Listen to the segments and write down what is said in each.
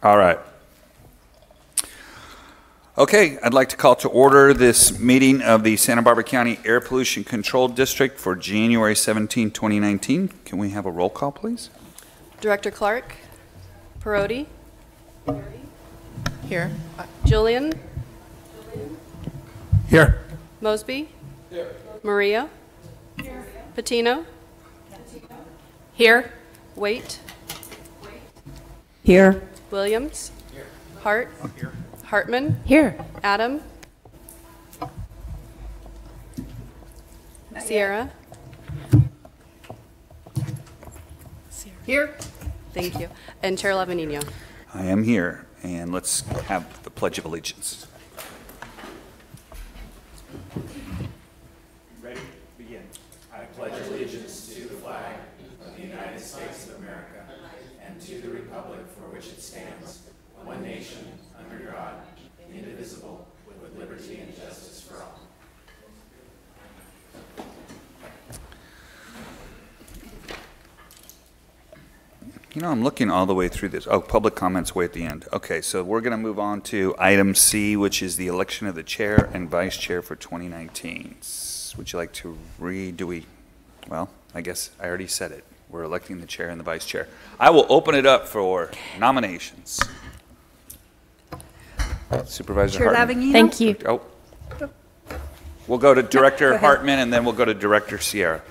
All right. Okay, I'd like to call to order this meeting of the Santa Barbara County Air Pollution Control District for January 17, 2019. Can we have a roll call, please? Director Clark, Perotti. Here. Julian. Here. Mosby. Here. Maria. Here. Patino. Here. Waite. Here. Williams. Here. Hart. Here. Hartman. Here. Adam. Sierra. Here. Thank you. And Chair Lavanino. I am here, and let's have the Pledge of Allegiance. Ready? Begin. I pledge allegiance to the flag of the United States of America and to the republic for which it stands, one nation, under God, indivisible, with liberty and justice for all. You know, I'm looking all the way through this. Oh, public comments way at the end. Okay, so we're going to move on to item C, which is the election of the chair and vice chair for 2019. Would you like to read? Well, I guess I already said it. We're electing the chair and the vice chair. I will open it up for nominations. Supervisor Chair Hartman. Lavanino? Thank you. Oh. We'll go to Director Hartman, and then we'll go to Director Sierra.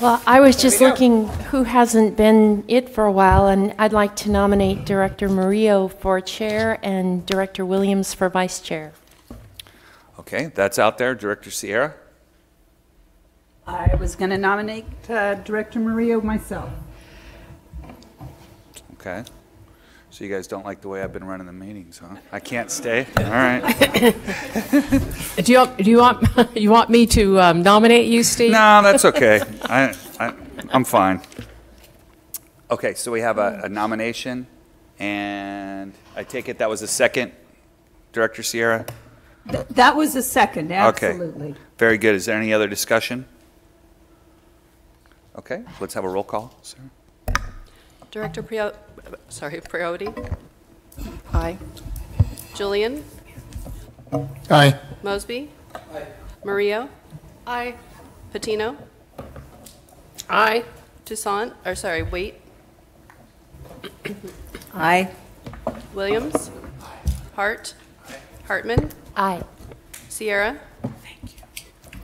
Well, I was just looking who hasn't been it for a while, and I'd like to nominate Director Murillo for chair and Director Williams for vice chair. Okay, that's out there. Director Sierra? I was going to nominate Director Murillo myself. Okay. So you guys don't like the way I've been running the meetings, huh? I can't stay? All right. Do you want me to nominate you, Steve? No, that's okay. I'm fine. Okay, so we have a nomination, and I take it that was a second, Director Sierra? That was a second, absolutely. Very good. Is there any other discussion? Okay, let's have a roll call, sir. Director Priority, Aye. Julian, Aye. Mosby, Murillo, Aye. Patino, Aye. Toussaint, or sorry, Wait, Aye. Williams, Hart, Hartman, Aye. Sierra,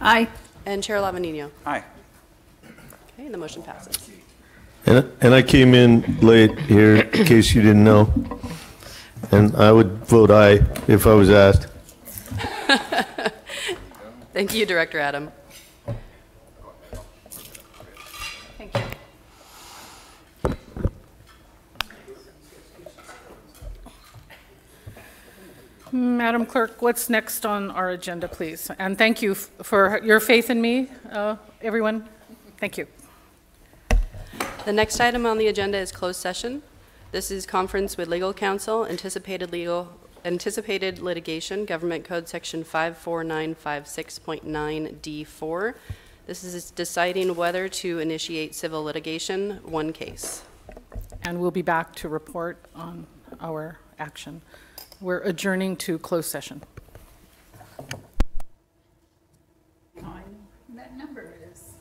Aye. and Chair Lavanino. Aye. Okay, and the motion passes. And I came in late here, in case you didn't know. And I would vote aye if I was asked. Thank you, Director Adam. Thank you. Madam Clerk, what's next on our agenda, please? And thank you for your faith in me, everyone. Thank you. The next item on the agenda is closed session. This is conference with legal counsel, anticipated litigation, Government Code Section 54956.9D4. This is deciding whether to initiate civil litigation, one case. And we'll be back to report on our action. We're adjourning to closed session. That number is.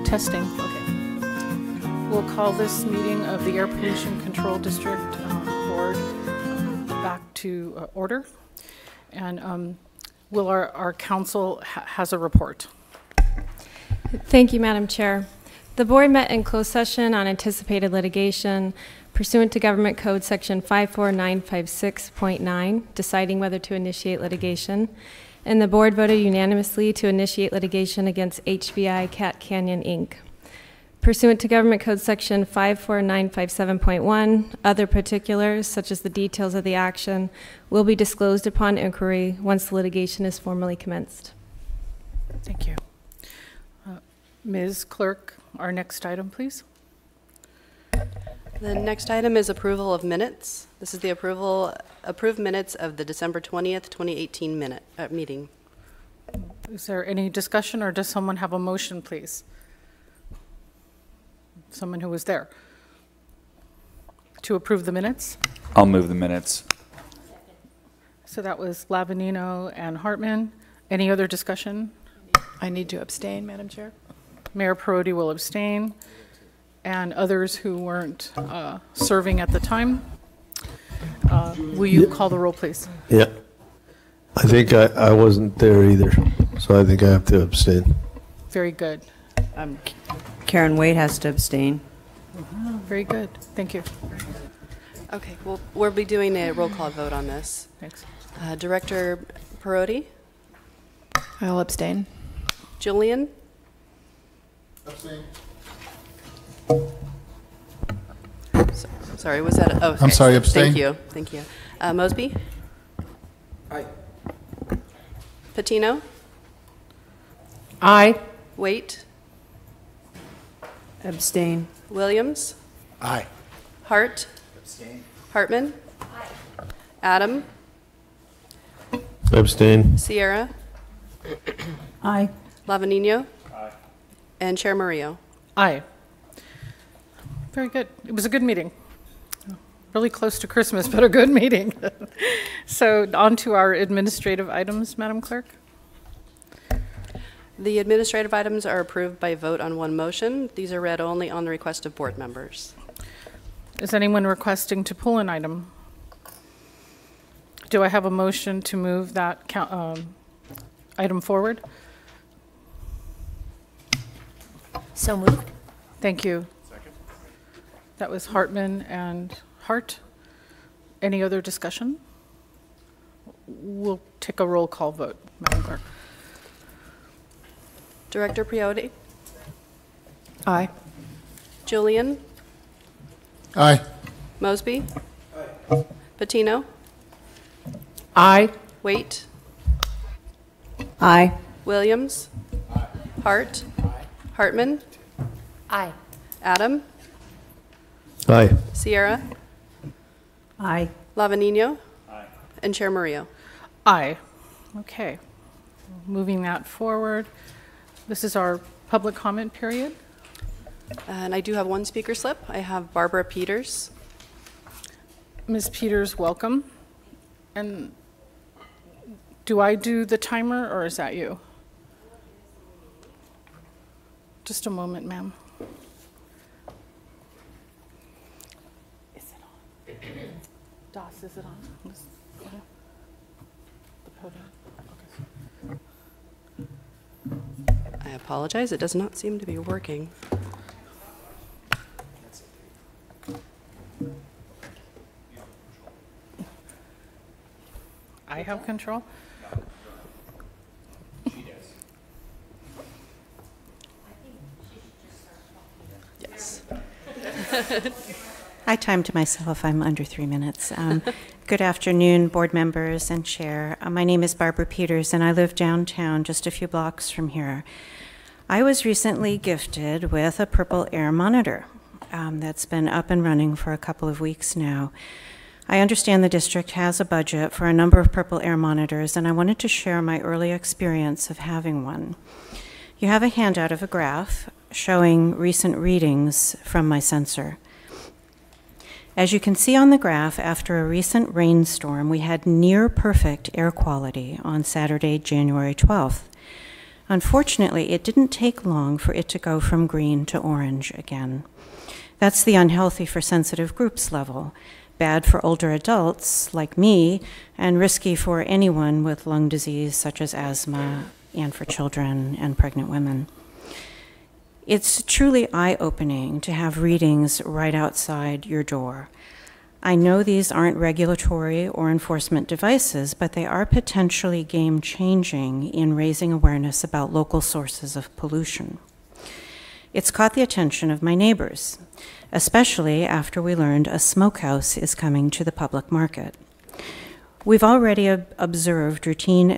Testing, okay. We'll call this meeting of the Air Pollution Control District Board back to order. And will our council has a report. Thank you, Madam Chair. The board met in closed session on anticipated litigation pursuant to Government Code Section 54956.9, deciding whether to initiate litigation. And the board voted unanimously to initiate litigation against HBI Cat Canyon, Inc. Pursuant to Government Code Section 54957.1, other particulars, such as the details of the action, will be disclosed upon inquiry once the litigation is formally commenced. Thank you. Ms. Clerk, our next item, please. The next item is approval of minutes. This is the approved minutes of the December 20th, 2018 meeting. Is there any discussion, or does someone have a motion, please? Someone who was there. To approve the minutes? I'll move the minutes. So that was Lavanino and Hartman. Any other discussion? I need to abstain, Madam Chair. Mayor Perotti will abstain, and others who weren't serving at the time. Will you call the roll, please? Yeah. I think I wasn't there either, so I think I have to abstain. Very good. Karen Wade has to abstain. Very good. Thank you. Okay, well, we'll be doing a roll call vote on this. Thanks. Director Perotti? I'll abstain. Julian? Abstain. Sorry, was that? Oh, okay. I'm sorry, abstain. Thank you. Mosby? Aye. Patino? Aye. Waite? Abstain. Williams? Aye. Hart? Abstain. Hartman? Adam? Abstain. Sierra? Aye. Lavanino? Aye. And Chair Murillo? Aye. Very good. It was a good meeting. Really close to Christmas, but a good meeting. So on to our administrative items, Madam Clerk. The administrative items are approved by vote on one motion. These are read only on the request of board members. Is anyone requesting to pull an item? Do I have a motion to move that item forward? So moved. Thank you. Second. That was Hartman and Hart. Any other discussion? We'll take a roll call vote, Madam Clerk. Director Perotti? Aye. Julian? Aye. Mosby? Aye. Patino? Aye. Waite? Aye. Williams? Aye. Hart? Aye. Hartman? Aye. Adam? Aye. Sierra? Aye. Lavanino? Aye. And Chair Murillo? Aye. Okay. Moving that forward. This is our public comment period. And I do have one speaker slip. I have Barbara Peters. Ms. Peters, welcome. And do I do the timer, or is that you? Just a moment, ma'am. Is it on? DOS, is it on? The podium. I apologize. It does not seem to be working. I have control? Yes. I timed myself. I'm under 3 minutes. Good afternoon, board members and chair. My name is Barbara Peters, and I live downtown, just a few blocks from here. I was recently gifted with a purple air monitor that's been up and running for a couple of weeks now. I understand the district has a budget for a number of purple air monitors, and I wanted to share my early experience of having one. You have a handout of a graph showing recent readings from my sensor. As you can see on the graph, after a recent rainstorm, we had near perfect air quality on Saturday, January 12th. Unfortunately, it didn't take long for it to go from green to orange again. That's the unhealthy for sensitive groups level, bad for older adults like me, and risky for anyone with lung disease such as asthma and for children and pregnant women. It's truly eye-opening to have readings right outside your door. I know these aren't regulatory or enforcement devices, but they are potentially game-changing in raising awareness about local sources of pollution. It's caught the attention of my neighbors, especially after we learned a smokehouse is coming to the public market. We've already observed routine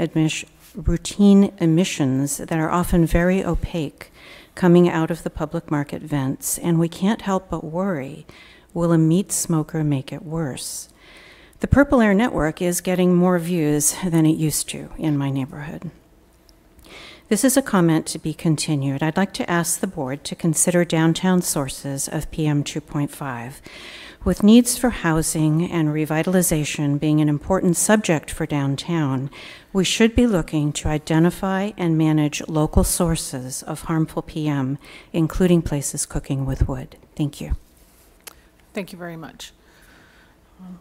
emissions that are often very opaque coming out of the public market vents, and we can't help but worry, will a meat smoker make it worse? The Purple Air Network is getting more views than it used to in my neighborhood. This is a comment to be continued. I'd like to ask the board to consider downtown sources of PM 2.5. With needs for housing and revitalization being an important subject for downtown, we should be looking to identify and manage local sources of harmful PM, including places cooking with wood. Thank you. Thank you very much.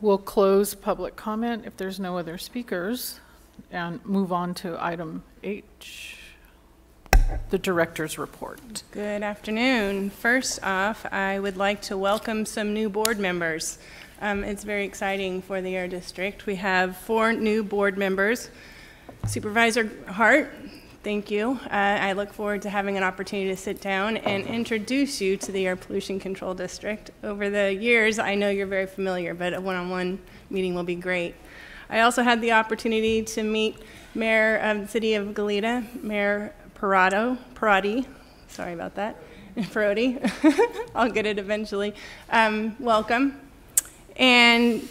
We'll close public comment if there's no other speakers and move on to item H, the director's report. Good afternoon. First off, I would like to welcome some new board members. It's very exciting for the Air District. We have 4 new board members. Supervisor Hart, thank you. I look forward to having an opportunity to sit down and introduce you to the Air Pollution Control District. Over the years, I know you're very familiar, but a one-on-one meeting will be great. I also had the opportunity to meet Mayor of the City of Goleta, Mayor Parati, sorry about that, Parodi, I'll get it eventually. Welcome. And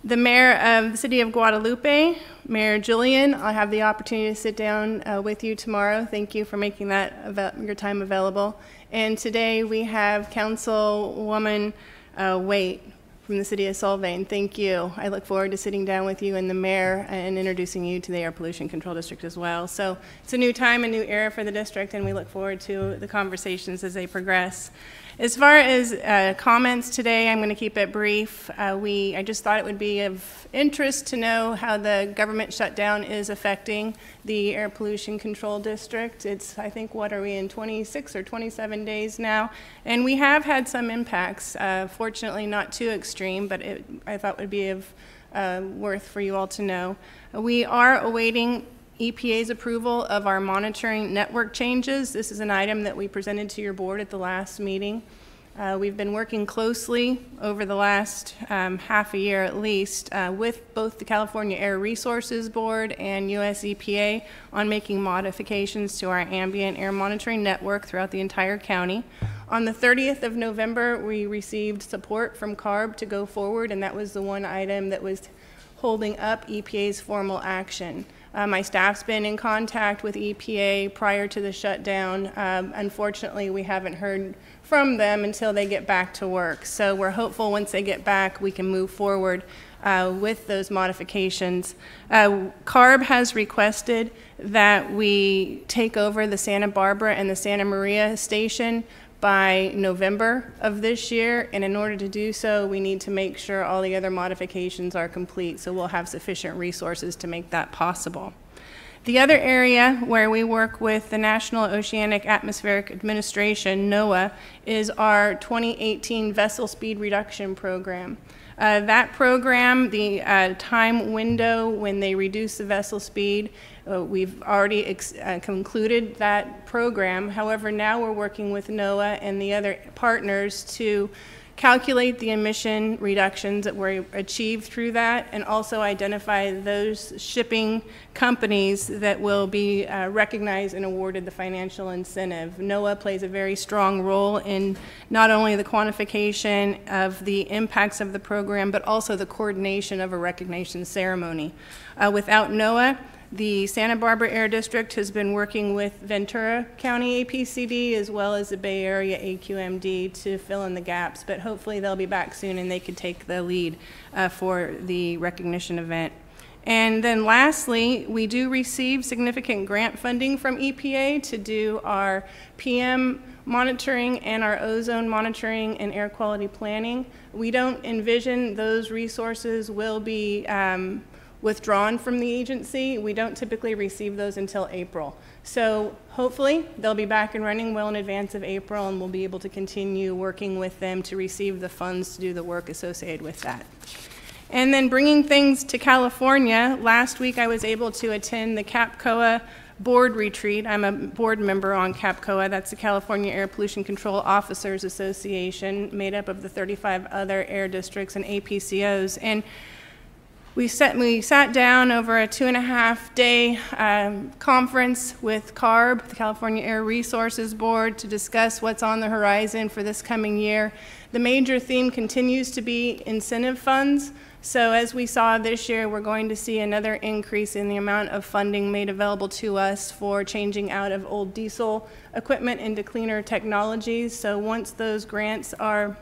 the Mayor of the City of Guadalupe, Mayor Julian, I'll have the opportunity to sit down with you tomorrow. Thank you for making that your time available. And today we have Councilwoman Waite from the City of Solvang. Thank you. I look forward to sitting down with you and the mayor and introducing you to the Air Pollution Control District as well. So it's a new time, a new era for the district, and we look forward to the conversations as they progress. As far as comments today, I'm going to keep it brief. I just thought it would be of interest to know how the government shutdown is affecting the Air Pollution Control District. It's, I think, what are we in, 26 or 27 days now? And we have had some impacts, fortunately not too extreme, but I thought would be of worth for you all to know. We are awaiting EPA's approval of our monitoring network changes. This is an item that we presented to your board at the last meeting. We've been working closely over the last half a year at least with both the California Air Resources Board and US EPA on making modifications to our ambient air monitoring network throughout the entire county. On the 30th of November, we received support from CARB to go forward, and that was the one item that was holding up EPA's formal action. My staff's been in contact with EPA prior to the shutdown. Unfortunately, we haven't heard from them until they get back to work. So we're hopeful once they get back, we can move forward with those modifications. CARB has requested that we take over the Santa Barbara and the Santa Maria station by November of this year, and in order to do so, we need to make sure all the other modifications are complete, so we'll have sufficient resources to make that possible. The other area where we work with the National Oceanic Atmospheric Administration, NOAA, is our 2018 Vessel Speed Reduction Program. That program, the time window when they reduce the vessel speed, we've already concluded that program. However, now we're working with NOAA and the other partners to calculate the emission reductions that were achieved through that, and also identify those shipping companies that will be recognized and awarded the financial incentive. NOAA plays a very strong role in not only the quantification of the impacts of the program, but also the coordination of a recognition ceremony. Without NOAA, the Santa Barbara Air District has been working with Ventura County APCD as well as the Bay Area AQMD to fill in the gaps, but hopefully they'll be back soon and they could take the lead for the recognition event. And then lastly, we do receive significant grant funding from EPA to do our PM monitoring and our ozone monitoring and air quality planning. We don't envision those resources will be withdrawn from the agency. We don't typically receive those until April. So hopefully they'll be back and running well in advance of April, and we'll be able to continue working with them to receive the funds to do the work associated with that. And then bringing things to California, last week I was able to attend the CAPCOA board retreat. I'm a board member on CAPCOA. That's the California Air Pollution Control Officers Association, made up of the 35 other air districts and APCOs. And we sat down over a 2.5-day conference with CARB, the California Air Resources Board, to discuss what's on the horizon for this coming year. The major theme continues to be incentive funds. So as we saw this year, we're going to see another increase in the amount of funding made available to us for changing out of old diesel equipment into cleaner technologies. So once those grants are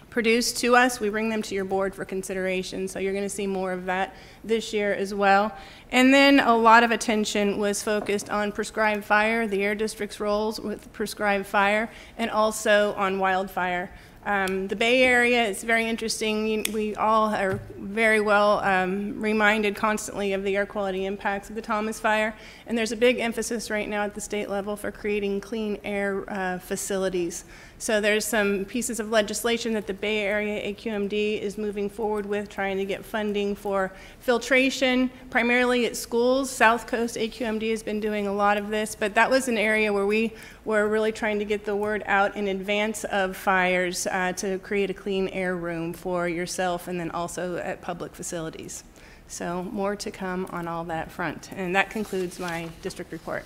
produced to us, we bring them to your board for consideration. So you're going to see more of that this year as well. And then a lot of attention was focused on prescribed fire, the air district's roles with prescribed fire, and also on wildfire. The Bay Area is very interesting. We all are very well reminded constantly of the air quality impacts of the Thomas Fire, and there's a big emphasis right now at the state level for creating clean air facilities. So there's some pieces of legislation that the Bay Area AQMD is moving forward with, trying to get funding for filtration, primarily at schools. South Coast AQMD has been doing a lot of this, but that was an area where we were really trying to get the word out in advance of fires to create a clean air room for yourself and then also at public facilities. So more to come on all that front. And that concludes my district report.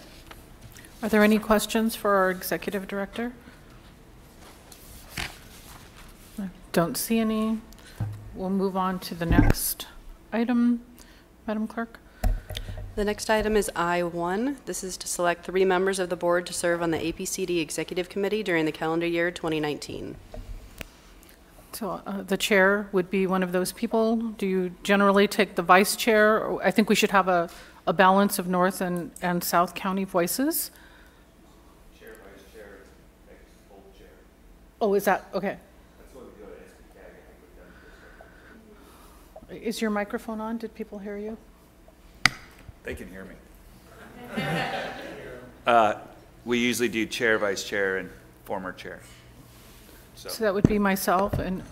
Are there any questions for our executive director? I don't see any. We'll move on to the next item, Madam Clerk. The next item is I-1. This is to select 3 members of the board to serve on the APCD Executive Committee during the calendar year 2019. So the chair would be one of those people. Do you generally take the vice chair? I think we should have a balance of North and South County voices. Chair, vice chair, full chair. Oh, is that, okay. That's what we do at SPCAG. Is your microphone on? Did people hear you? They can hear me. We usually do chair, vice chair, and former chair. So that would be myself and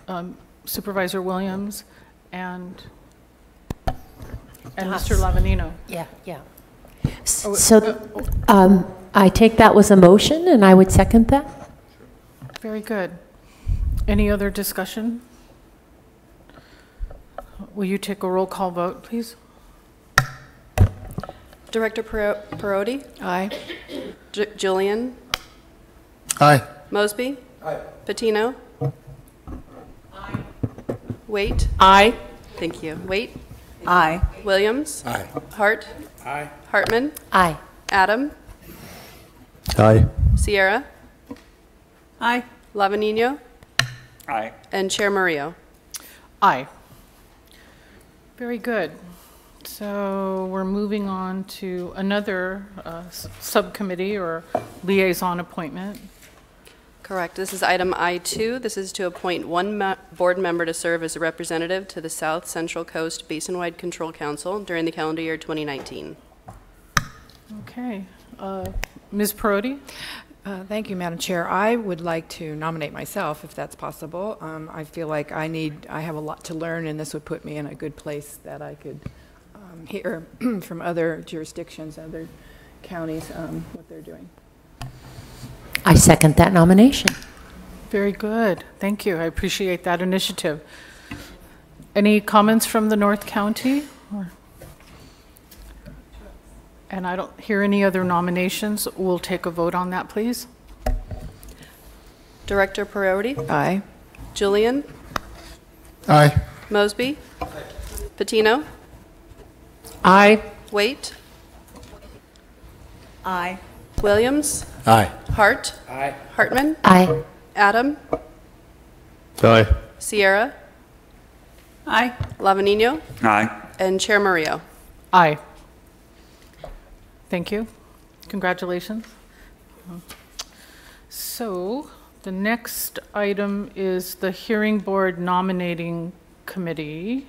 Supervisor Williams and Mr. Lavanino. Yeah. So I take that was a motion, and I would second that. Very good. Any other discussion? Will you take a roll call vote, please? Director Perotti? Aye. Julian? Aye. Mosby? Aye. Patino? Aye. Waite? Aye. Thank you. Waite? Aye. Williams? Aye. Hart? Aye. Hartman? Aye. Adam? Aye. Sierra? Aye. Lavanino? Aye. And Chair Murillo? Aye. Very good. So we're moving on to another subcommittee or liaison appointment. Correct. This is item I-2. This is to appoint 1 board member to serve as a representative to the South Central Coast Basin-Wide Control Council during the calendar year 2019. Okay. Ms. Perotti? Thank you, Madam Chair. I would like to nominate myself, if that's possible. I feel like I have a lot to learn, and this would put me in a good place that I could hear from other jurisdictions, other counties, what they're doing. I second that nomination. Very good. Thank you. I appreciate that initiative. Any comments from the North County? And I don't hear any other nominations. We'll take a vote on that, please. Director Perotti? Aye. Julian? Aye. Mosby? Patino? Aye. Waite? Aye. Williams? Aye. Hart? Aye. Hartman? Aye. Adam? Aye. Sierra? Aye. Lavanino? Aye. And Chair Murillo? Aye. Thank you. Congratulations. So the next item is the Hearing Board Nominating Committee.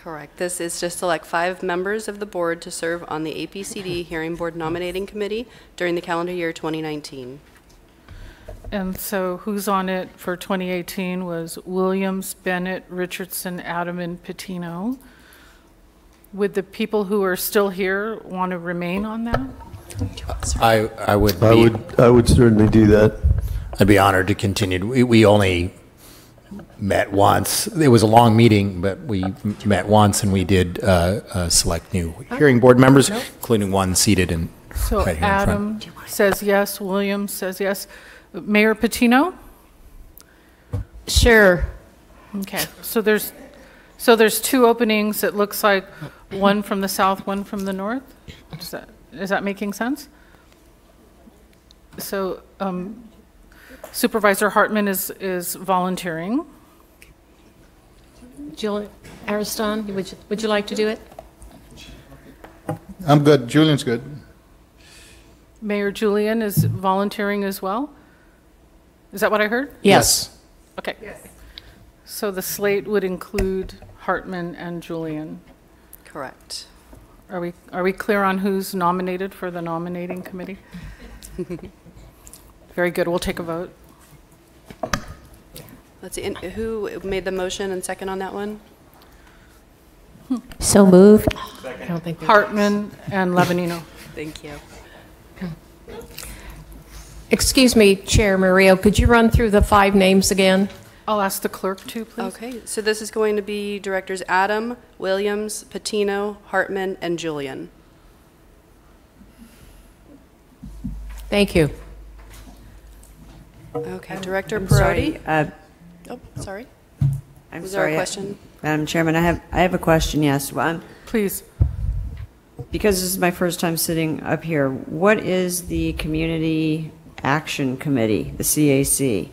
Correct. This is to select 5 members of the board to serve on the APCD Hearing Board Nominating Committee during the calendar year 2019. And so who's on it for 2018 was Williams, Bennett, Richardson, Adam, and Patino. Would the people who are still here want to remain on that? I would certainly do that. I'd be honored to continue. We only met once. It was a long meeting, but we met once, and we did select new hearing board members, including one seated in So right here in Adam front. says yes, Williams says yes. Mayor Patino? Sure. Okay, so there's 2 openings. It looks like one from the south, one from the north. Is that making sense? So Supervisor Hartman is volunteering. Jill Ariston, would you like to do it? I'm good. Julian's good. Mayor Julian is volunteering as well? Is that what I heard? Yes. Okay. Yes. So the slate would include Hartman and Julian. Correct. Are we clear on who's nominated for the nominating committee? Very good. We'll take a vote. Let's see. Who made the motion and second on that one? So moved. I don't think Hartman and Levanino. Thank you. Excuse me, Chair Murillo, could you run through the 5 names again? I'll ask the clerk to, please. Okay, so this is going to be Directors Adam, Williams, Patino, Hartman, and Julian. Thank you. Okay, Director I'm Perotti? sorry. Oh, sorry. I'm Was sorry. there a question? Madam Chairman, I have a question, yes. Well, please. Because this is my first time sitting up here, what is the Community Action Committee, the CAC?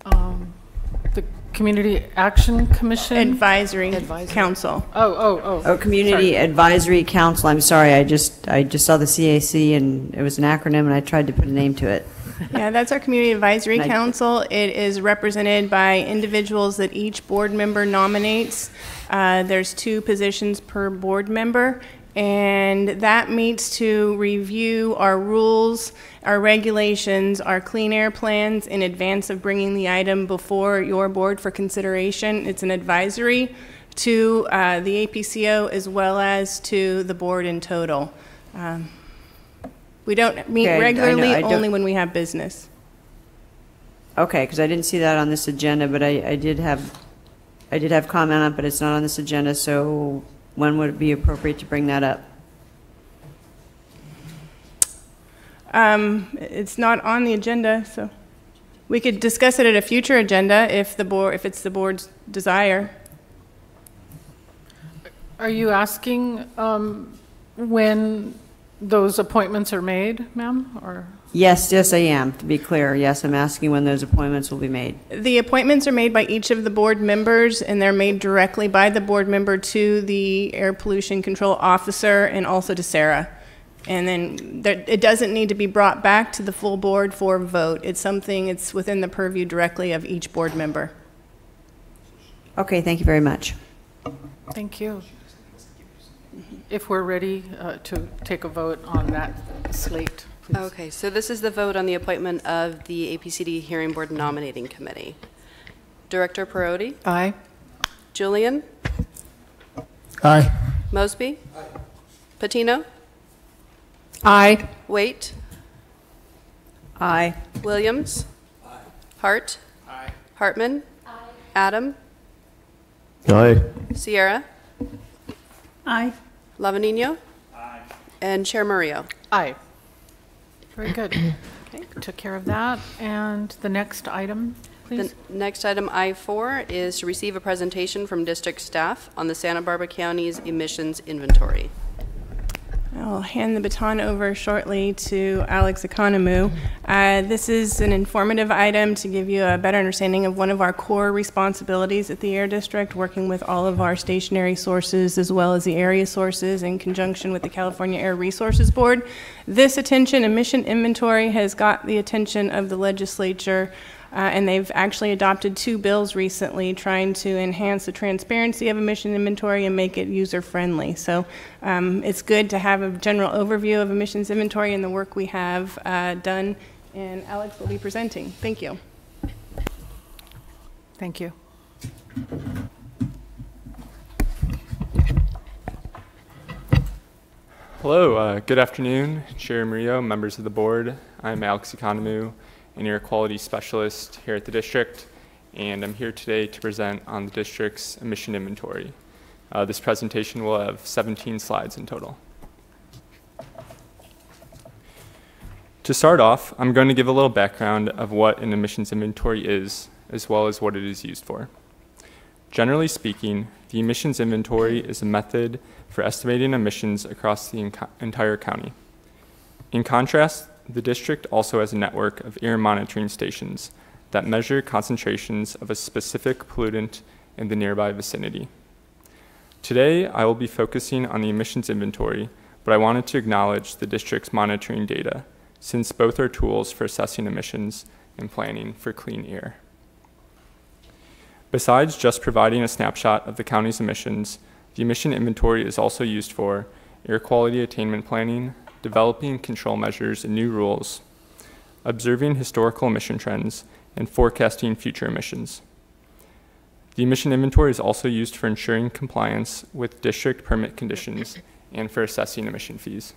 The Community Action Commission? Advisory Council. Oh, Community Advisory Council. I'm sorry, I just saw the CAC and it was an acronym and I tried to put a name to it. Yeah, that's our Community Advisory Council. It is represented by individuals that each board member nominates. There's 2 positions per board member, and that meets to review our rules, our regulations, our clean air plans in advance of bringing the item before your board for consideration. It's an advisory to the APCO as well as to the board in total. We don't meet regularly, only when we have business. Okay, because I didn't see that on this agenda, but I did have comment on it, but it's not on this agenda, so when would it be appropriate to bring that up? It's not on the agenda, so we could discuss it at a future agenda if it's the board's desire. Are you asking when those appointments are made, ma'am, or? Yes, I am, to be clear. Yes, I'm asking when those appointments will be made. The appointments are made by each of the board members, and they're made directly by the board member to the air pollution control officer and also to Sarah. And then it doesn't need to be brought back to the full board for vote. It's within the purview directly of each board member. Okay, thank you very much. Thank you. If we're ready to take a vote on that slate, please. Okay, so this is the vote on the appointment of the APCD Hearing Board Nominating Committee. Director Perotti? Aye. Julian? Aye. Mosby? Aye. Patino? Aye. Waite? Aye. Williams? Aye. Hart? Aye. Hartman? Aye. Adam? Aye. Sierra? Aye. Lavanino? Aye. And Chair Murillo? Aye. Very good. Okay, took care of that. And the next item, please. The next item, I-4, is to receive a presentation from district staff on the Santa Barbara County's emissions inventory. I'll hand the baton over shortly to Alex Economou. This is an informative item to give you a better understanding of one of our core responsibilities at the Air District, working with all of our stationary sources as well as the area sources in conjunction with the California Air Resources Board. This emission inventory has got the attention of the legislature And they've actually adopted 2 bills recently trying to enhance the transparency of emission inventory and make it user-friendly. So it's good to have a general overview of emissions inventory and the work we have done. And Alex will be presenting. Thank you. Thank you. Hello, good afternoon, Chair Murillo, members of the board. I'm Alex Economou, an air quality specialist here at the district, and I'm here today to present on the district's emission inventory. This presentation will have 17 slides in total. To start off, I'm going to give a little background of what an emissions inventory is, as well as what it is used for. Generally speaking, the emissions inventory is a method for estimating emissions across the entire county. In contrast, the district also has a network of air monitoring stations that measure concentrations of a specific pollutant in the nearby vicinity. Today, I will be focusing on the emissions inventory, but I wanted to acknowledge the district's monitoring data, since both are tools for assessing emissions and planning for clean air. Besides just providing a snapshot of the county's emissions, the emission inventory is also used for air quality attainment planning, developing control measures and new rules, observing historical emission trends, and forecasting future emissions. The emission inventory is also used for ensuring compliance with district permit conditions and for assessing emission fees.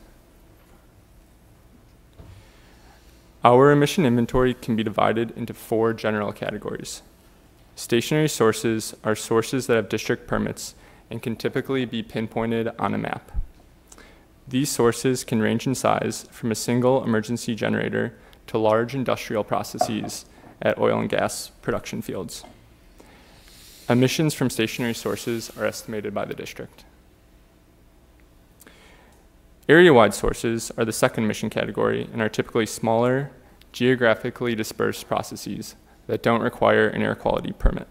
Our emission inventory can be divided into 4 general categories. Stationary sources are sources that have district permits and can typically be pinpointed on a map. These sources can range in size from a single emergency generator to large industrial processes at oil and gas production fields. Emissions from stationary sources are estimated by the district. Area-wide sources are the second emission category and are typically smaller, geographically dispersed processes that don't require an air quality permit.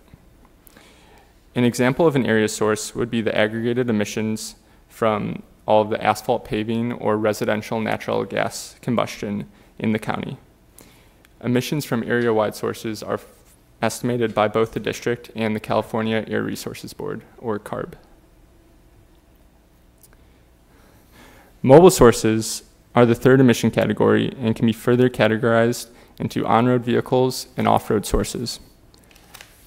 An example of an area source would be the aggregated emissions from all of the asphalt paving or residential natural gas combustion in the county. Emissions from area-wide sources are estimated by both the district and the California Air Resources Board, or CARB. Mobile sources are the third emission category and can be further categorized into on-road vehicles and off-road sources.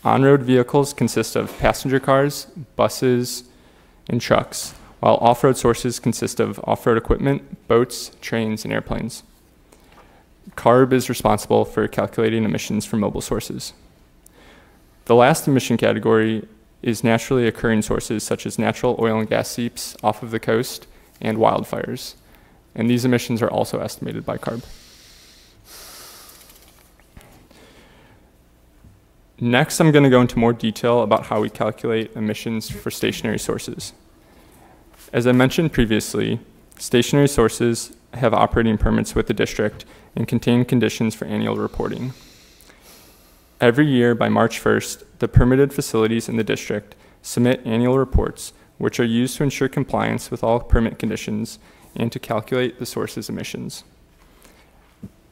On-road vehicles consist of passenger cars, buses, and trucks, while off-road sources consist of off-road equipment, boats, trains, and airplanes. CARB is responsible for calculating emissions from mobile sources. The last emission category is naturally occurring sources such as natural oil and gas seeps off of the coast and wildfires, and these emissions are also estimated by CARB. Next, I'm going to go into more detail about how we calculate emissions for stationary sources. As I mentioned previously, stationary sources have operating permits with the district and contain conditions for annual reporting. Every year by March 1st, the permitted facilities in the district submit annual reports, which are used to ensure compliance with all permit conditions and to calculate the source's emissions.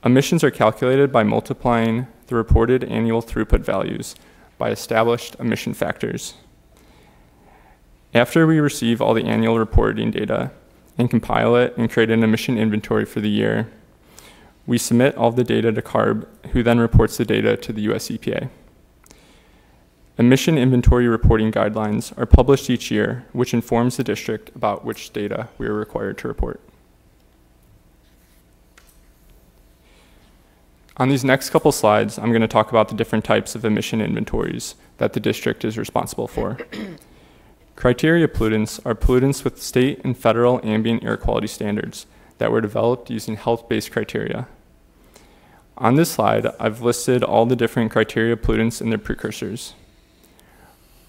Emissions are calculated by multiplying the reported annual throughput values by established emission factors. After we receive all the annual reporting data and compile it and create an emission inventory for the year, we submit all the data to CARB, who then reports the data to the US EPA. Emission inventory reporting guidelines are published each year, which informs the district about which data we are required to report. On these next couple slides, I'm going to talk about the different types of emission inventories that the district is responsible for. Criteria pollutants are pollutants with state and federal ambient air quality standards that were developed using health-based criteria. On this slide, I've listed all the different criteria pollutants and their precursors.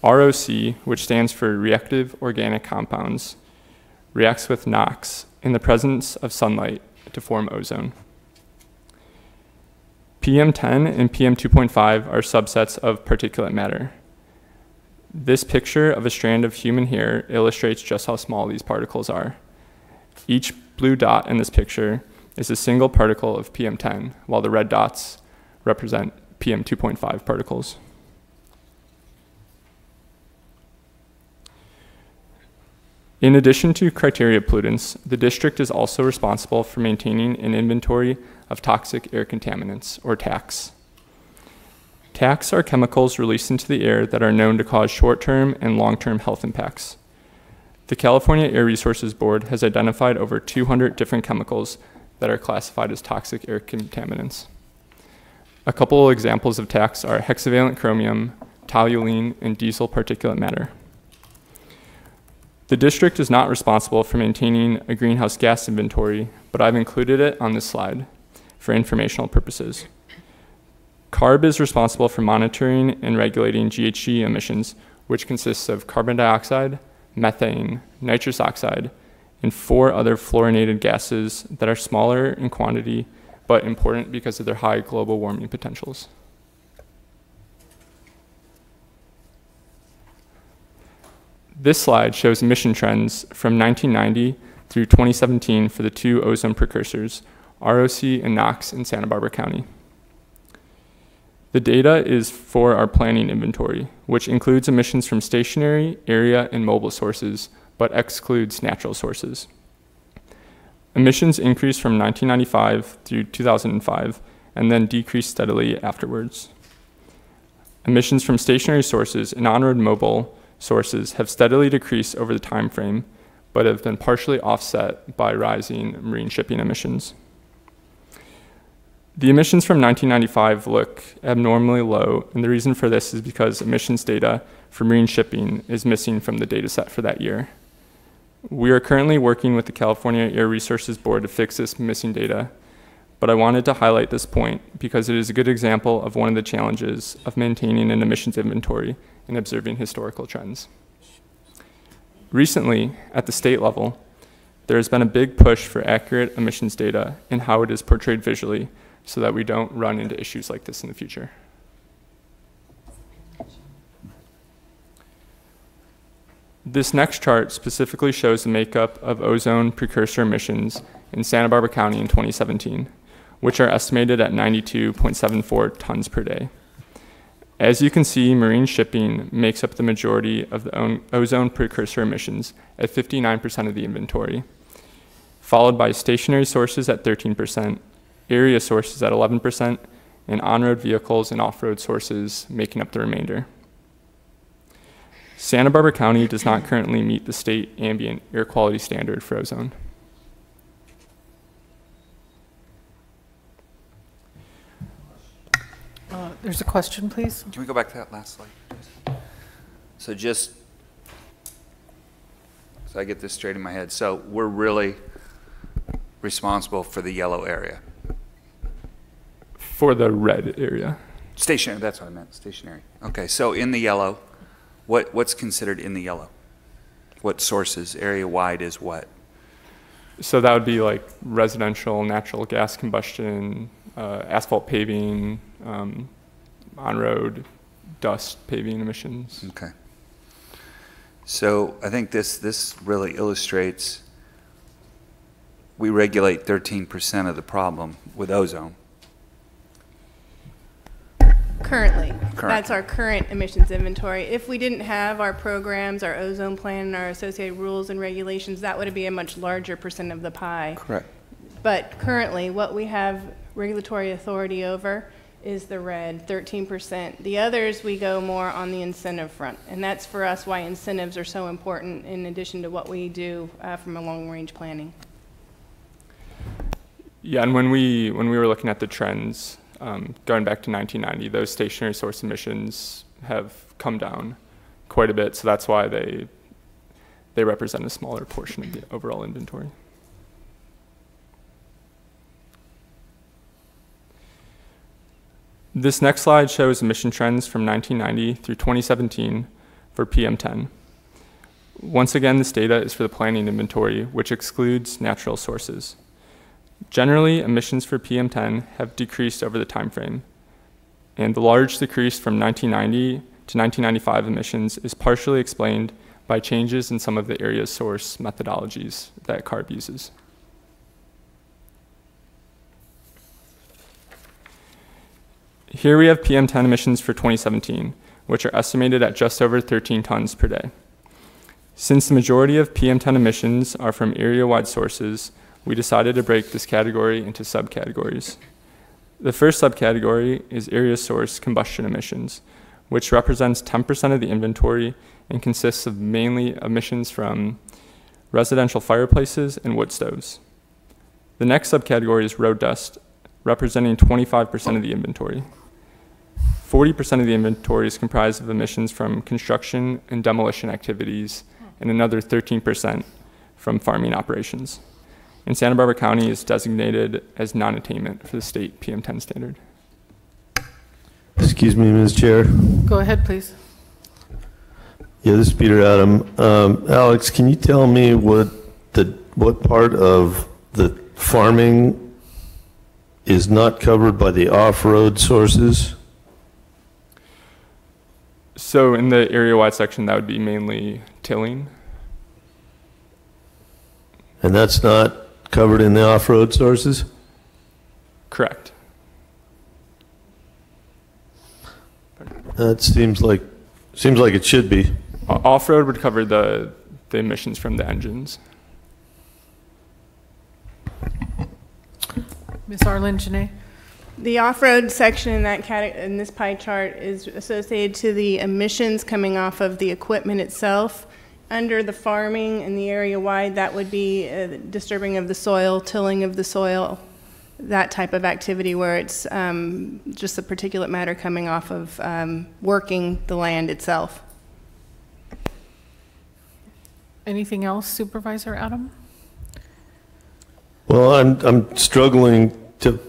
ROC, which stands for reactive organic compounds, reacts with NOx in the presence of sunlight to form ozone. PM10 and PM2.5 are subsets of particulate matter. This picture of a strand of human hair illustrates just how small these particles are. Each blue dot in this picture is a single particle of PM10, while the red dots represent PM 2.5 particles. In addition to criteria pollutants, the district is also responsible for maintaining an inventory of toxic air contaminants, or TACs. TACs are chemicals released into the air that are known to cause short-term and long-term health impacts. The California Air Resources Board has identified over 200 different chemicals that are classified as toxic air contaminants. A couple of examples of TACs are hexavalent chromium, toluene, and diesel particulate matter. The district is not responsible for maintaining a greenhouse gas inventory, but I've included it on this slide for informational purposes. CARB is responsible for monitoring and regulating GHG emissions, which consists of carbon dioxide, methane, nitrous oxide, and 4 other fluorinated gases that are smaller in quantity, but important because of their high global warming potentials. This slide shows emission trends from 1990 through 2017 for the 2 ozone precursors, ROC and NOx in Santa Barbara County. The data is for our planning inventory, which includes emissions from stationary, area, and mobile sources, but excludes natural sources. Emissions increased from 1995 through 2005, and then decreased steadily afterwards. Emissions from stationary sources and on-road mobile sources have steadily decreased over the time frame, but have been partially offset by rising marine shipping emissions. The emissions from 1995 look abnormally low, and the reason for this is because emissions data for marine shipping is missing from the data set for that year. We are currently working with the California Air Resources Board to fix this missing data, but I wanted to highlight this point because it is a good example of one of the challenges of maintaining an emissions inventory and observing historical trends. Recently, at the state level, there has been a big push for accurate emissions data and how it is portrayed visually so that we don't run into issues like this in the future. This next chart specifically shows the makeup of ozone precursor emissions in Santa Barbara County in 2017, which are estimated at 92.74 tons per day. As you can see, marine shipping makes up the majority of the ozone precursor emissions at 59% of the inventory, followed by stationary sources at 13%, area sources at 11%, and on-road vehicles and off-road sources making up the remainder. Santa Barbara County does not currently meet the state ambient air quality standard for ozone. There's a question, please. Can we go back to that last slide, please? So just so I get this straight in my head. So we're really responsible for the yellow area. For the red area. Stationary, that's what I meant, stationary. Okay, so in the yellow, what's considered in the yellow? What sources, area-wide is what? So that would be like residential natural gas combustion, asphalt paving, on-road dust paving emissions. Okay. So I think this really illustrates we regulate 13% of the problem with ozone. Currently. That's our current emissions inventory. If we didn't have our programs, our ozone plan, and our associated rules and regulations, that would be a much larger percent of the pie. Correct. But currently, what we have regulatory authority over is the red, 13%. The others, we go more on the incentive front. And that's for us why incentives are so important in addition to what we do from a long-range planning. Yeah, and when we were looking at the trends, going back to 1990, those stationary source emissions have come down quite a bit, so that's why they represent a smaller portion of the overall inventory. This next slide shows emission trends from 1990 through 2017 for PM10. Once again, this data is for the planning inventory, which excludes natural sources. Generally, emissions for PM10 have decreased over the time frame, and the large decrease from 1990 to 1995 emissions is partially explained by changes in some of the area source methodologies that CARB uses. Here we have PM10 emissions for 2017, which are estimated at just over 13 tons per day. Since the majority of PM10 emissions are from area-wide sources, we decided to break this category into subcategories. The first subcategory is area source combustion emissions, which represents 10% of the inventory and consists of mainly emissions from residential fireplaces and wood stoves. The next subcategory is road dust, representing 25% of the inventory. 40% of the inventory is comprised of emissions from construction and demolition activities, and another 13% from farming operations. And Santa Barbara County is designated as non-attainment for the state PM10 standard. Excuse me, Ms. Chair. Go ahead, please. Yeah, this is Peter Adam. Alex, can you tell me what part of the farming is not covered by the off-road sources? So in the area-wide section, that would be mainly tilling. And that's not covered in the off-road sources? Correct. That seems like it should be. Off-road would cover the emissions from the engines. Ms. Arlen Janae? The off-road section in that in this pie chart is associated to the emissions coming off of the equipment itself. Under the farming and the area wide, that would be disturbing of the soil, tilling of the soil, that type of activity where it's just the particulate matter coming off of working the land itself. Anything else, Supervisor Adam? Well, I'm struggling to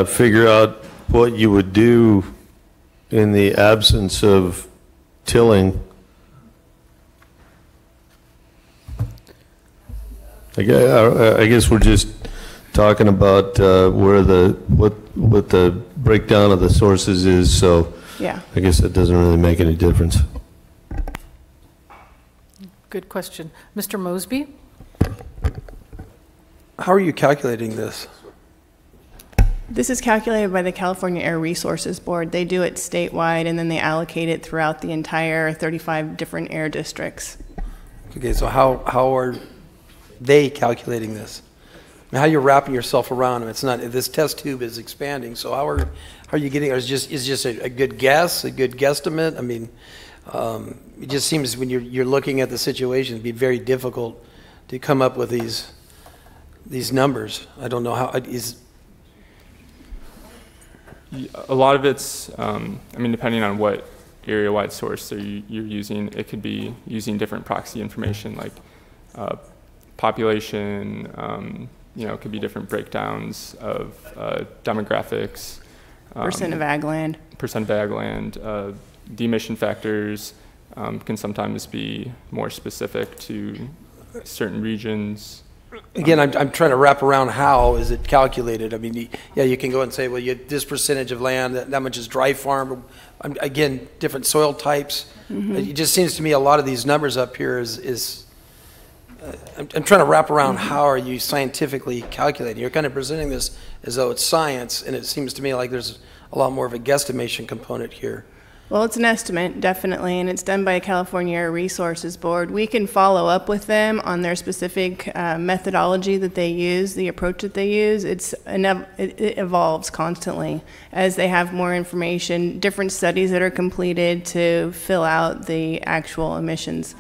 figure out what you would do in the absence of tilling. I guess we're just talking about where what the breakdown of the sources is, so yeah. I guess that doesn't really make any difference. Good question. Mr. Mosby? How are you calculating this? This is calculated by the California Air Resources Board. They do it statewide, and then they allocate it throughout the entire 35 different air districts. Okay, so how are they calculating this? I mean, how you're wrapping yourself around them? It's not, this test tube is expanding, so how are you getting? Is just a good guess, a good guesstimate? I mean, it just seems when you're looking at the situation, it'd be very difficult to come up with these numbers. I don't know how is. A lot of it's, I mean, depending on what area-wide source you're using, it could be using different proxy information like population, it could be different breakdowns of demographics. Percent of ag land. Percent of ag land. The emission factors can sometimes be more specific to certain regions. Again, I'm trying to wrap around how is it calculated. I mean, yeah, you can go and say, well, you this percentage of land, that much is dry farm. Again, different soil types. Mm-hmm. It just seems to me a lot of these numbers up here is I'm trying to wrap around how are you scientifically calculating. You're kind of presenting this as though it's science, and it seems to me like there's a lot more of a guesstimation component here. Well, it's an estimate, definitely, and it's done by a California Air Resources Board. We can follow up with them on their specific methodology that they use, the approach that they use. It evolves constantly as they have more information, different studies that are completed to fill out the actual emissions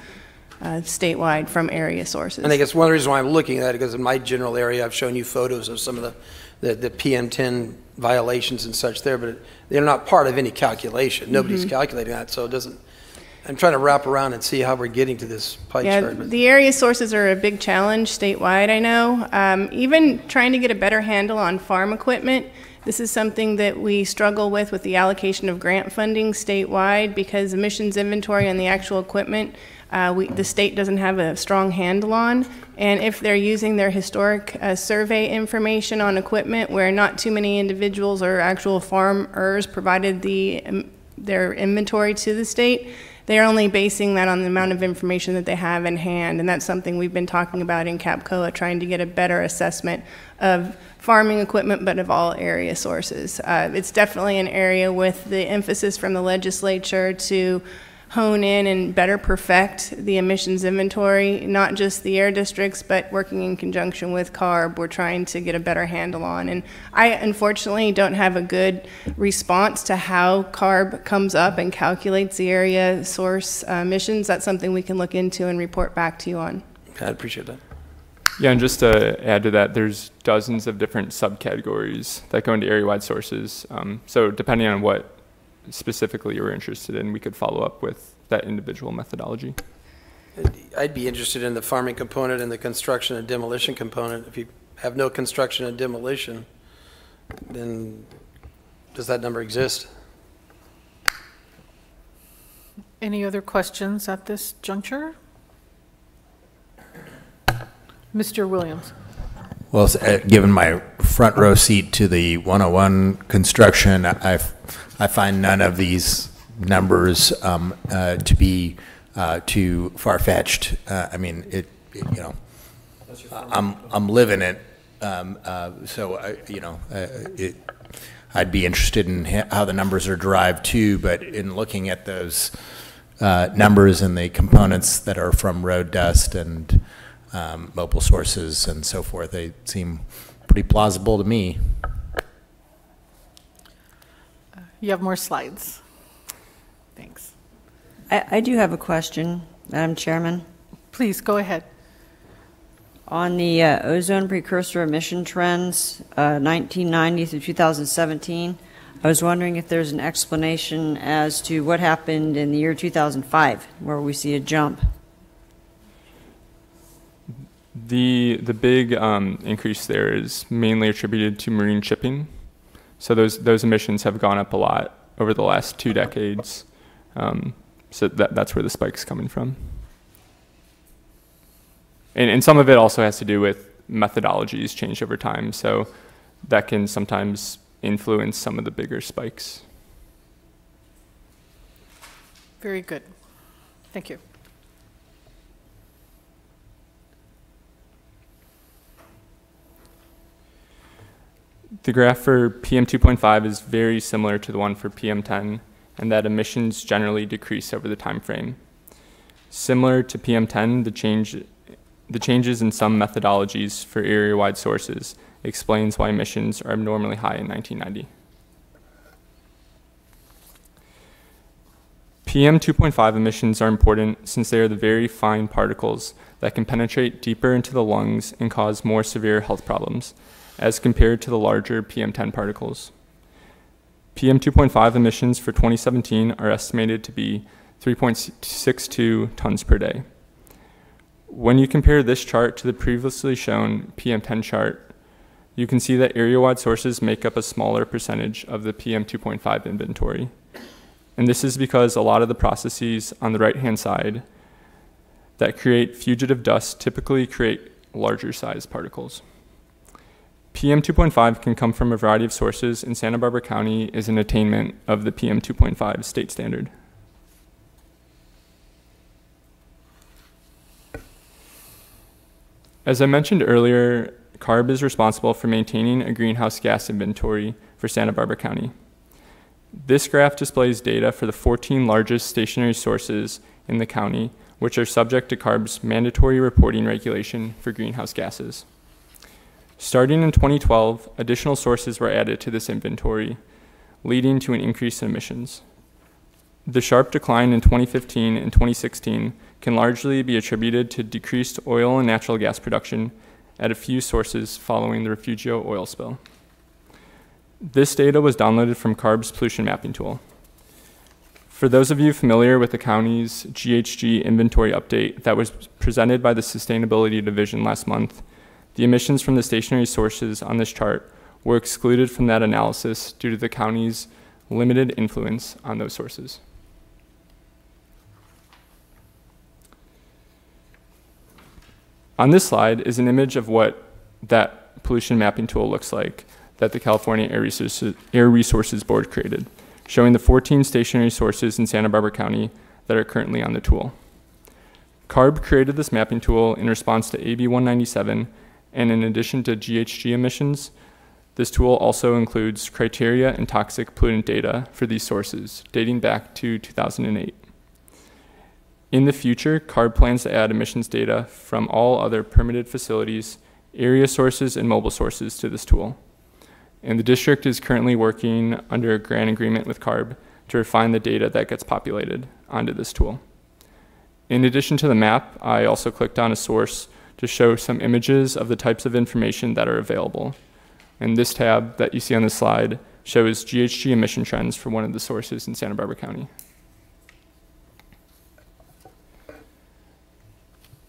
statewide from area sources. And I guess one of the reasons why I'm looking at it, because in my general area, I've shown you photos of some of the PM10 violations and such there, but they're not part of any calculation. Nobody's calculating that, so it doesn't. I'm trying to wrap around and see how we're getting to this pie chart. Yeah, the area sources are a big challenge statewide, I know. Even trying to get a better handle on farm equipment, this is something that we struggle with the allocation of grant funding statewide, because emissions inventory on the actual equipment the state doesn't have a strong handle on, and if they're using their historic survey information on equipment where not too many individuals or actual farmers provided their inventory to the state, they're only basing that on the amount of information that they have in hand, and that's something we've been talking about in CAPCOA, trying to get a better assessment of farming equipment, but of all area sources. It's definitely an area with the emphasis from the legislature to hone in and better perfect the emissions inventory, not just the air districts, but working in conjunction with CARB, we're trying to get a better handle on. And I unfortunately don't have a good response to how CARB comes up and calculates the area source emissions. That's something we can look into and report back to you on. I appreciate that. Yeah, and just to add to that, there's dozens of different subcategories that go into area-wide sources. So depending on what specifically you were interested in, we could follow up with that individual methodology. I'd be interested in the farming component and the construction and demolition component. If you have no construction and demolition, then does that number exist? Any other questions at this juncture? Mr. Williams. Well, given my front row seat to the 101 construction, I find none of these numbers to be too far-fetched. I mean, I'm living it, so I'd be interested in how the numbers are derived too. But in looking at those numbers and the components that are from road dust and mobile sources and so forth, they seem pretty plausible to me. You have more slides. Thanks. I do have a question, Madam Chairman. Please, go ahead. On the ozone precursor emission trends, 1990 through 2017, I was wondering if there's an explanation as to what happened in the year 2005, where we see a jump. The big increase there is mainly attributed to marine shipping. So those emissions have gone up a lot over the last 2 decades. So that's where the spike's coming from. And some of it also has to do with methodologies changed over time. So that can sometimes influence some of the bigger spikes. Very good. Thank you. The graph for PM 2.5 is very similar to the one for PM 10, and that emissions generally decrease over the time frame. Similar to PM 10, the changes in some methodologies for area-wide sources explains why emissions are abnormally high in 1990. PM 2.5 emissions are important since they are the very fine particles that can penetrate deeper into the lungs and cause more severe health problems, as compared to the larger PM10 particles. PM 2.5 emissions for 2017 are estimated to be 3.62 tons per day. When you compare this chart to the previously shown PM10 chart, you can see that area-wide sources make up a smaller percentage of the PM 2.5 inventory. And this is because a lot of the processes on the right-hand side that create fugitive dust typically create larger size particles. PM 2.5 can come from a variety of sources, and Santa Barbara County is in attainment of the PM 2.5 state standard. As I mentioned earlier, CARB is responsible for maintaining a greenhouse gas inventory for Santa Barbara County. This graph displays data for the 14 largest stationary sources in the county, which are subject to CARB's mandatory reporting regulation for greenhouse gases. Starting in 2012, additional sources were added to this inventory, leading to an increase in emissions. The sharp decline in 2015 and 2016 can largely be attributed to decreased oil and natural gas production at a few sources following the Refugio oil spill. This data was downloaded from CARB's pollution mapping tool. For those of you familiar with the county's GHG inventory update that was presented by the Sustainability Division last month, the emissions from the stationary sources on this chart were excluded from that analysis due to the county's limited influence on those sources. On this slide is an image of what that pollution mapping tool looks like that the California Air Resources Board created, showing the 14 stationary sources in Santa Barbara County that are currently on the tool. CARB created this mapping tool in response to AB 197, and in addition to GHG emissions, this tool also includes criteria and toxic pollutant data for these sources, dating back to 2008. In the future, CARB plans to add emissions data from all other permitted facilities, area sources, and mobile sources to this tool. And the district is currently working under a grant agreement with CARB to refine the data that gets populated onto this tool. In addition to the map, I also clicked on a source to show some images of the types of information that are available. And this tab that you see on the slide shows GHG emission trends for one of the sources in Santa Barbara County.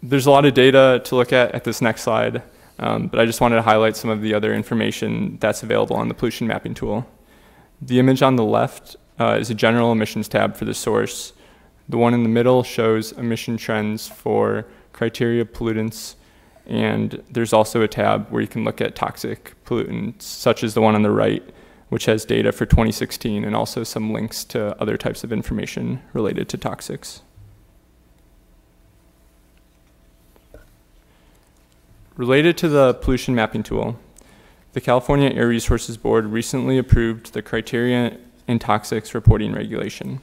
There's a lot of data to look at this next slide, but I just wanted to highlight some of the other information that's available on the pollution mapping tool. The image on the left is a general emissions tab for the source. The one in the middle shows emission trends for criteria pollutants, and there's also a tab where you can look at toxic pollutants, such as the one on the right, which has data for 2016 and also some links to other types of information related to toxics. Related to the pollution mapping tool, the California Air Resources Board recently approved the criteria and toxics reporting regulation.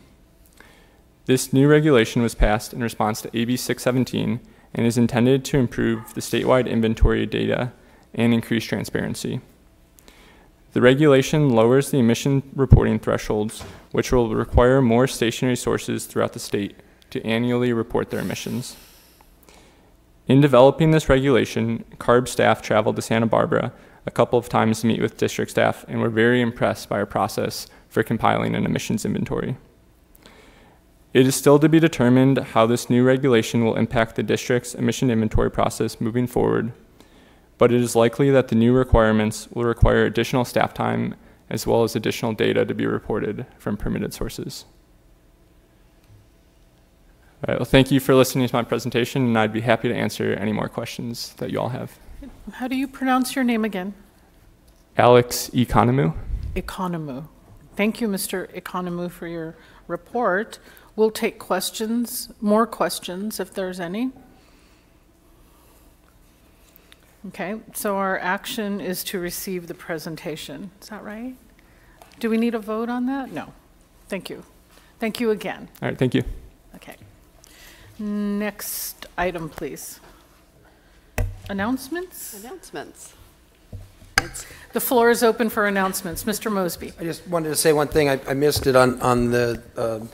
This new regulation was passed in response to AB 617 and is intended to improve the statewide inventory data and increase transparency. The regulation lowers the emission reporting thresholds, which will require more stationary sources throughout the state to annually report their emissions. In developing this regulation, CARB staff traveled to Santa Barbara a couple of times to meet with district staff and were very impressed by our process for compiling an emissions inventory. It is still to be determined how this new regulation will impact the district's emission inventory process moving forward, but it is likely that the new requirements will require additional staff time as well as additional data to be reported from permitted sources. All right, well, thank you for listening to my presentation, and I'd be happy to answer any more questions that you all have. How do you pronounce your name again? Alex Economou. Economou. Thank you, Mr. Economou, for your report. We'll take questions, more questions if there's any. Okay, so our action is to receive the presentation. Is that right? Do we need a vote on that? No. Thank you. Thank you again. All right, thank you. Okay. Next item, please. Announcements? Announcements. The floor is open for announcements. Mr. Mosby. I just wanted to say one thing. I missed it on the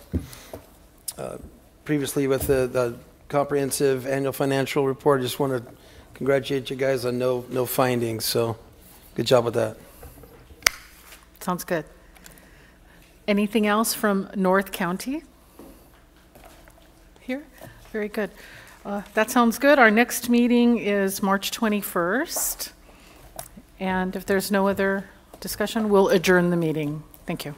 previously with the comprehensive annual financial report. I just want to congratulate you guys on no findings. So good job with that. Sounds good. Anything else from North County? Here? Very good. That sounds good. Our next meeting is March 21st. And if there's no other discussion, we'll adjourn the meeting. Thank you.